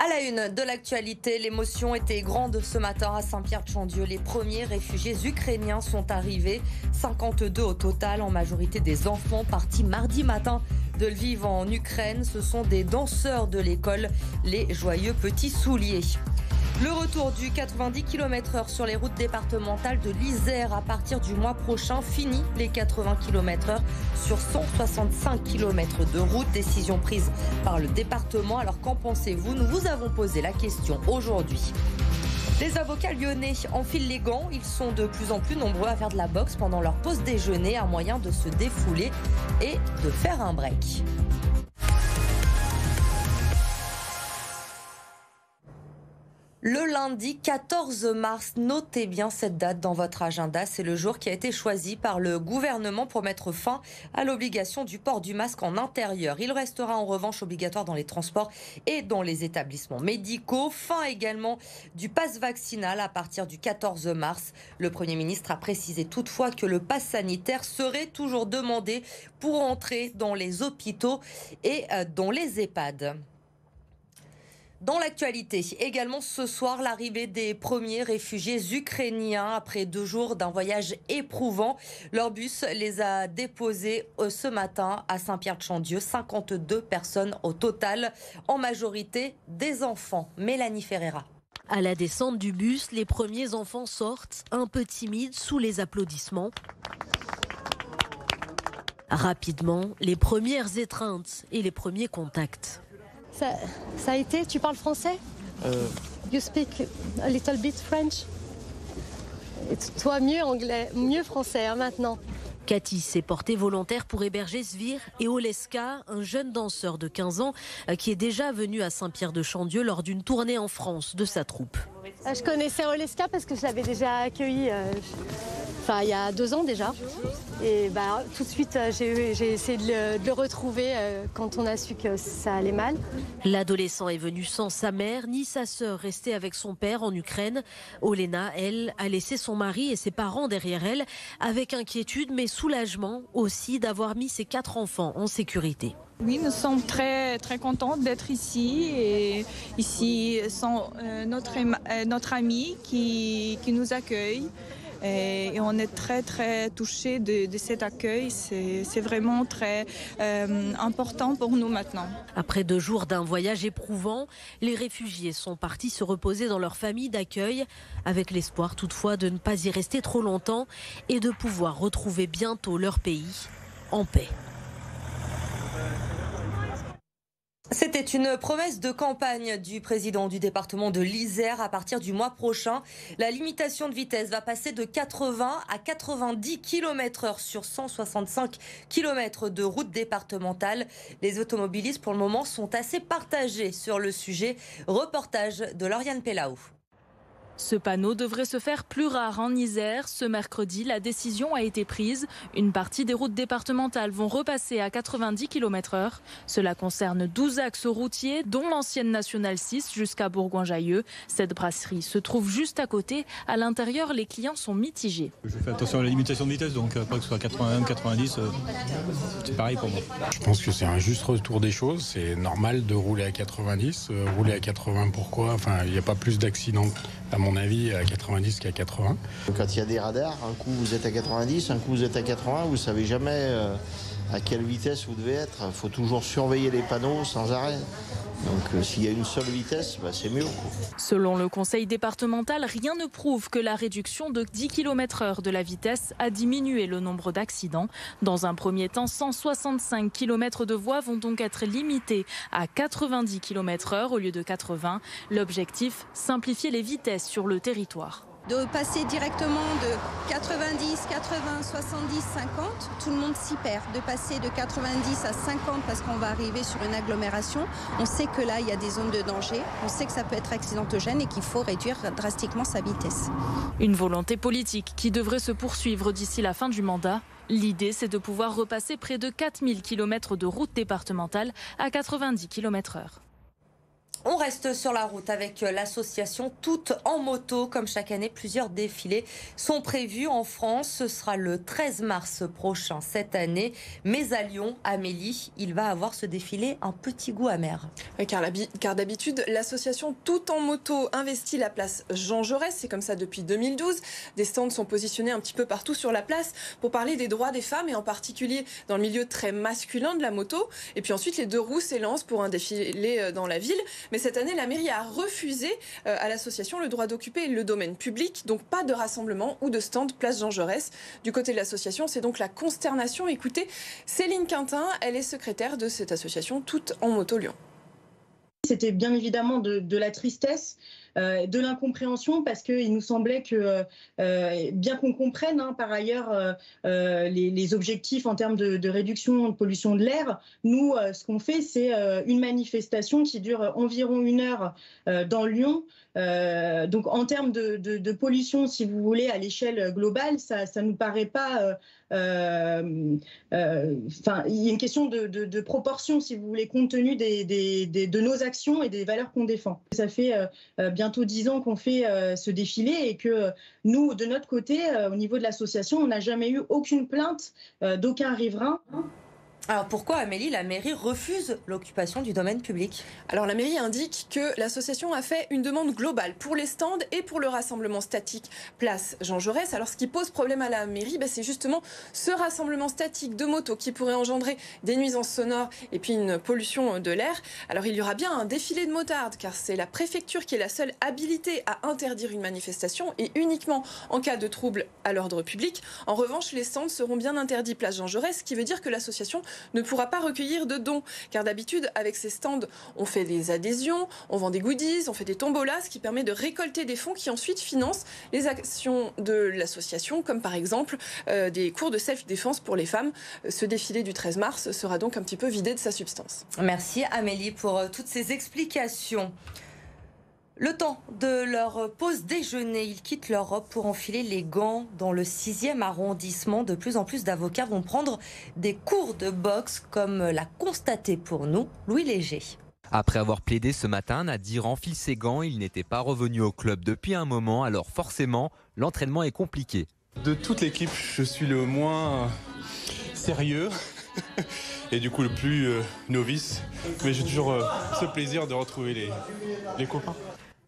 À la une de l'actualité, l'émotion était grande ce matin à Saint-Pierre-de-Chandieu. Les premiers réfugiés ukrainiens sont arrivés, 52 au total, en majorité des enfants partis mardi matin de Lviv en Ukraine. Ce sont des danseurs de l'école, les joyeux petits souliers. Le retour du 90 km/h sur les routes départementales de l'Isère à partir du mois prochain. Fini les 80 km/h sur 165 km de route. Décision prise par le département. Alors qu'en pensez-vous? Nous vous avons posé la question aujourd'hui. Les avocats lyonnais enfilent les gants. Ils sont de plus en plus nombreux à faire de la boxe pendant leur pause déjeuner. Un moyen de se défouler et de faire un break. Le lundi 14 mars, notez bien cette date dans votre agenda. C'est le jour qui a été choisi par le gouvernement pour mettre fin à l'obligation du port du masque en intérieur. Il restera en revanche obligatoire dans les transports et dans les établissements médicaux. Fin également du pass vaccinal à partir du 14 mars. Le Premier ministre a précisé toutefois que le pass sanitaire serait toujours demandé pour entrer dans les hôpitaux et dans les EHPAD. Dans l'actualité, également ce soir, l'arrivée des premiers réfugiés ukrainiens après 2 jours d'un voyage éprouvant. Leur bus les a déposés ce matin à Saint-Pierre-de-Chandieu. 52 personnes au total, en majorité des enfants. Mélanie Ferreira. À la descente du bus, les premiers enfants sortent, un peu timides, sous les applaudissements. Rapidement, les premières étreintes et les premiers contacts. Ça a été, tu parles français? You speak a little bit French? Et toi, mieux anglais, mieux français maintenant. Cathy s'est portée volontaire pour héberger Svir et Oleska, un jeune danseur de 15 ans qui est déjà venu à Saint-Pierre-de-Chandieu lors d'une tournée en France de sa troupe. Je connaissais Oleska parce que je l'avais déjà accueilli il y a 2 ans déjà. Et tout de suite, j'ai essayé de le retrouver quand on a su que ça allait mal. L'adolescent est venu sans sa mère ni sa sœur, restée avec son père en Ukraine. Olena, elle, a laissé son mari et ses parents derrière elle, avec inquiétude mais soulagement aussi d'avoir mis ses 4 enfants en sécurité. Oui, nous sommes très, très contents d'être ici. Et ici sont notre ami qui nous accueille. Et on est très, très touchés de cet accueil. C'est vraiment très important pour nous maintenant. Après 2 jours d'un voyage éprouvant, les réfugiés sont partis se reposer dans leur famille d'accueil, avec l'espoir toutefois de ne pas y rester trop longtemps et de pouvoir retrouver bientôt leur pays en paix. C'était une promesse de campagne du président du département de l'Isère. À partir du mois prochain, la limitation de vitesse va passer de 80 à 90 km/h sur 165 km de route départementale. Les automobilistes, pour le moment, sont assez partagés sur le sujet. Reportage de Lauriane Pellaou. Ce panneau devrait se faire plus rare en Isère. Ce mercredi, la décision a été prise. Une partie des routes départementales vont repasser à 90 km/h. Cela concerne 12 axes routiers, dont l'ancienne nationale 6 jusqu'à Bourgoin-Jallieu. Cette brasserie se trouve juste à côté. À l'intérieur, les clients sont mitigés. Je fais attention à la limitation de vitesse, donc pas que ce soit 80, 90, c'est pareil pour moi. Je pense que c'est un juste retour des choses. C'est normal de rouler à 90. Rouler à 80, pourquoi? Il n'y a pas plus d'accidents, à mon avis, à 90 qu'à 80. Quand il y a des radars, un coup vous êtes à 90, un coup vous êtes à 80, vous ne savez jamais à quelle vitesse vous devez être. Il faut toujours surveiller les panneaux sans arrêt. Donc s'il y a une seule vitesse, c'est mieux. Selon le conseil départemental, rien ne prouve que la réduction de 10 km/h de la vitesse a diminué le nombre d'accidents. Dans un premier temps, 165 km de voies vont donc être limités à 90 km/h au lieu de 80. L'objectif, simplifier les vitesses sur le territoire. De passer directement de 90, 80, 70, 50, tout le monde s'y perd. De passer de 90 à 50 parce qu'on va arriver sur une agglomération, on sait que là il y a des zones de danger, on sait que ça peut être accidentogène et qu'il faut réduire drastiquement sa vitesse. Une volonté politique qui devrait se poursuivre d'ici la fin du mandat. L'idée, c'est de pouvoir repasser près de 4000 km de routes départementales à 90 km/h. On reste sur la route avec l'association Toutes en moto. Comme chaque année, plusieurs défilés sont prévus en France. Ce sera le 13 mars prochain cette année. Mais à Lyon, Amélie, il va avoir ce défilé un petit goût amer. Oui, car d'habitude, l'association Toutes en moto investit la place Jean Jaurès. C'est comme ça depuis 2012. Des stands sont positionnés un petit peu partout sur la place pour parler des droits des femmes et en particulier dans le milieu très masculin de la moto. Et puis ensuite, les deux roues s'élancent pour un défilé dans la ville. Mais cette année, la mairie a refusé à l'association le droit d'occuper le domaine public. Donc pas de rassemblement ou de stand place Jean Jaurès. Du côté de l'association, c'est donc la consternation. Écoutez, Céline Quintin, elle est secrétaire de cette association Toutes en moto Lyon. C'était bien évidemment de la tristesse, de l'incompréhension, parce qu'il nous semblait que, bien qu'on comprenne par ailleurs les objectifs en termes de réduction de pollution de l'air, nous, ce qu'on fait, c'est une manifestation qui dure environ 1 heure dans Lyon. Donc en termes de pollution, si vous voulez, à l'échelle globale, ça ne nous paraît pas... il y a une question de proportion, si vous voulez, compte tenu de nos actions et des valeurs qu'on défend. Ça fait bientôt 10 ans qu'on fait ce défilé et que nous, de notre côté, au niveau de l'association, on n'a jamais eu aucune plainte d'aucun riverain. Alors pourquoi, Amélie, la mairie refuse l'occupation du domaine public? Alors la mairie indique que l'association a fait une demande globale pour les stands et pour le rassemblement statique place Jean Jaurès. Alors ce qui pose problème à la mairie, c'est justement ce rassemblement statique de motos qui pourrait engendrer des nuisances sonores et puis une pollution de l'air. Alors il y aura bien un défilé de motards car c'est la préfecture qui est la seule habilitée à interdire une manifestation et uniquement en cas de trouble à l'ordre public. En revanche, les stands seront bien interdits place Jean Jaurès, ce qui veut dire que l'association ne pourra pas recueillir de dons. Car d'habitude, avec ces stands, on fait des adhésions, on vend des goodies, on fait des tombolas, ce qui permet de récolter des fonds qui ensuite financent les actions de l'association, comme par exemple des cours de self-défense pour les femmes. Ce défilé du 13 mars sera donc un petit peu vidé de sa substance. Merci Amélie pour toutes ces explications. Le temps de leur pause déjeuner, ils quittent leur robe pour enfiler les gants. Dans le 6e arrondissement, de plus en plus d'avocats vont prendre des cours de boxe, comme l'a constaté pour nous Louis Léger. Après avoir plaidé ce matin, Nadir enfile ses gants. Il n'était pas revenu au club depuis un moment, alors forcément, l'entraînement est compliqué. De toute l'équipe, je suis le moins sérieux et du coup le plus novice. Mais j'ai toujours ce plaisir de retrouver les copains.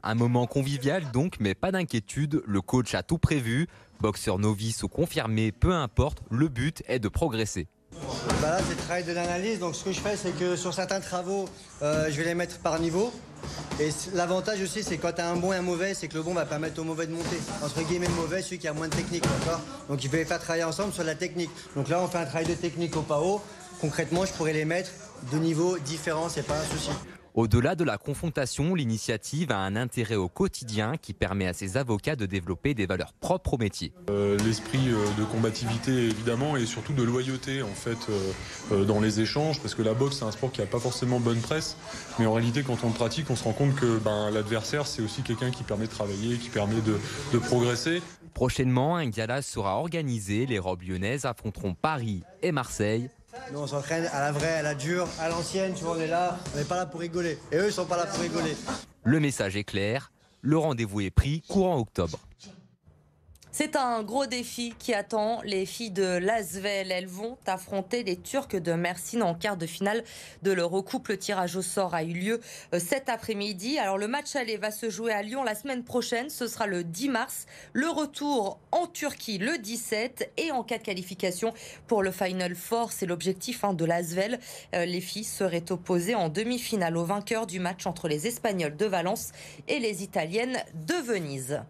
Un moment convivial donc, mais pas d'inquiétude, le coach a tout prévu. Boxeur novice ou confirmé, peu importe, le but est de progresser. Là c'est le travail de l'analyse, donc ce que je fais c'est que sur certains travaux, je vais les mettre par niveau. Et l'avantage aussi c'est quand tu as un bon et un mauvais, c'est que le bon va permettre au mauvais de monter. Entre guillemets le mauvais, celui qui a moins de technique, d'accord. Donc il faut les faire travailler ensemble sur la technique. Donc là on fait un travail de technique au pas haut. Concrètement je pourrais les mettre de niveaux différents, c'est pas un souci. Au-delà de la confrontation, l'initiative a un intérêt au quotidien qui permet à ses avocats de développer des valeurs propres au métier. L'esprit de combativité évidemment et surtout de loyauté en fait dans les échanges, parce que la boxe c'est un sport qui n'a pas forcément bonne presse, mais en réalité quand on le pratique on se rend compte que l'adversaire c'est aussi quelqu'un qui permet de travailler, qui permet de progresser. Prochainement, un gala sera organisé, les robes lyonnaises affronteront Paris et Marseille. Nous on s'entraîne à la vraie, à la dure, à l'ancienne, tu vois on est là, on n'est pas là pour rigoler. Et eux ils sont pas là pour rigoler. Le message est clair, le rendez-vous est pris courant octobre. C'est un gros défi qui attend les filles de l'Asvel. Elles vont affronter les Turcs de Mersin en quart de finale de l'Eurocoupe. Le tirage au sort a eu lieu cet après-midi. Alors le match aller va se jouer à Lyon la semaine prochaine. Ce sera le 10 mars. Le retour en Turquie le 17. Et en cas de qualification pour le Final Four, c'est l'objectif de l'Asvel. Les filles seraient opposées en demi-finale au vainqueur du match entre les Espagnols de Valence et les Italiennes de Venise.